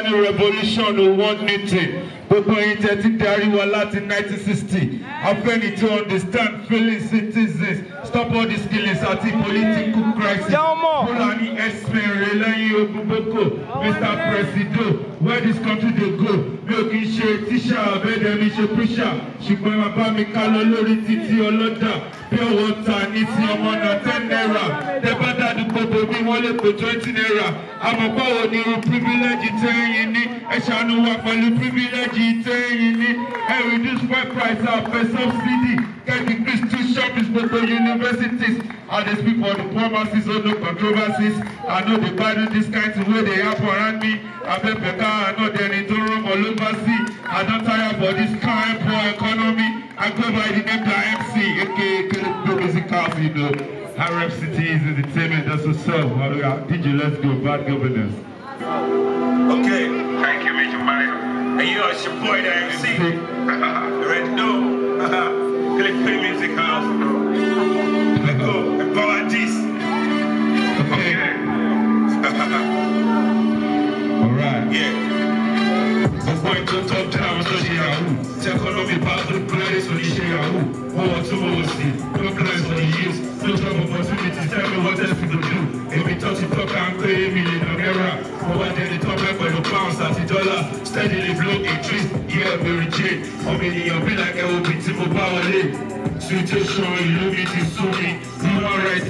Revolution or one meeting. Gbogbo yín tẹ́ ti darí wa láti 1960. Afẹ́ni to understand feeling citizens. Stop all these killings àti political crisis. Fulani X-Men rẹ̀ lẹ́yìn ogun Boko. Mr. Presido, where this country dey go? Mi ò kì í ṣe tíṣà abẹ́dẹ̀ mi ṣe píṣà. Ṣùgbọ́n bàbá mi ká lọ lórí títí ọlọ́dà. Pure water ní ti ọmọ náà 10 naira. Tẹ́ bá dàdú gbogbo bí wọ́n lè pè 20 naira. Àmọ́ báwo ni irú privilege tẹ́yìn ní? Ẹ ṣàánú wa pẹ̀lú privilege tẹ́yìn ní. Ẹ reduce fuel price àfẹ́ subsidy. Get increase tuition fees for universities. And they speak for the poor masses of no controversies. I know they value this kind of way they happen around me. I bet Becca, I know they're in Durham all overseas. I don't tire for this kind poor economy. I go by the name of MC, aka Kelly Music House, you know. RF City is entertainment, that's what's up. DJ, let's go, bad governance. Okay, thank you, Major Mario. And you know, it's your boy, the MC. You ready to know? Kelly Music House, let's go, and go like this. Okay. Alright. Yeah. I'm going to top down, so she Yahoo. Economy part of the place, so she Yahoo. More to more, see. No plans for the years. No job opportunities. Tell me what else to do. If we touch it, talk and pay $1 million. Over there, the top level of pounds, $30. Steadily blow increase. Yeah, Mary Jane. How many you'll be like I will be Timo Power. Situation, illuminati, Sumi. Human rights,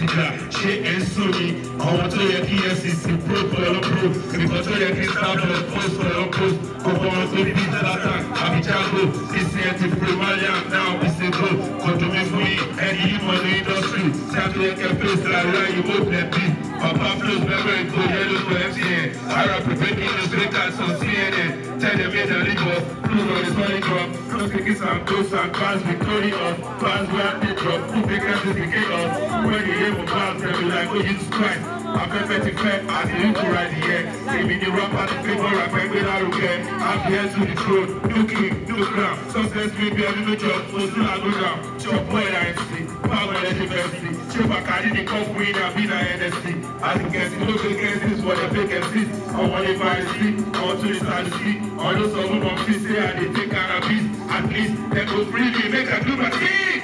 she and Sumi. I want to hear PSC, pro for your pro. Because I can start on the post for your post. Go on to beat the attack. I'm Jago. This is the Primalian now. This is go. Go to me for me. And you in the industry. Sample like a face like right, you won't let me. Papa flows, remember it, go yellow for MCN. I rap breaking the straight guys on CNN. Tell them in the legal. Blue on the solid drop. Close tickets and ghosts and cars, victorious. Plans where they drop. Who big as the chaos. When you hear from cars, they'll be like, oh, Jesus Christ. I'm perfect fair as you to ride the air. Say me the rap at the favor, rap and with our okay. I'm here to the throne. No king, no crown. Success may be a new job. So soon I go down. Chop boy and MC. Power and university. Chip a card in the cup win and be the NSC. As you can see, look against this for the vacancies. I want to buy the street. I want to start the street. All those of them on free say and they take cannabis. At least they go free me, make a do my thing.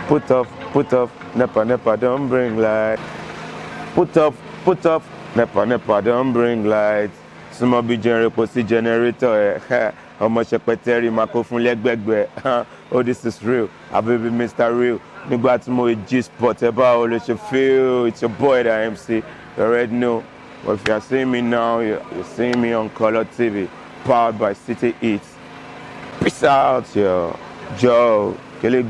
Put off, nepa, don't bring light. Put off, nepa, don't bring light. Some be generator, how much a peteri mako from leg. Oh, this is real. I baby Mr. Real. You got more G-Spot about all you feel. It's your boy, the MC. You already know. But if you're seeing me now, you're seeing me on Color TV, powered by City Eats. Peace out, yo. Joe. Kelly.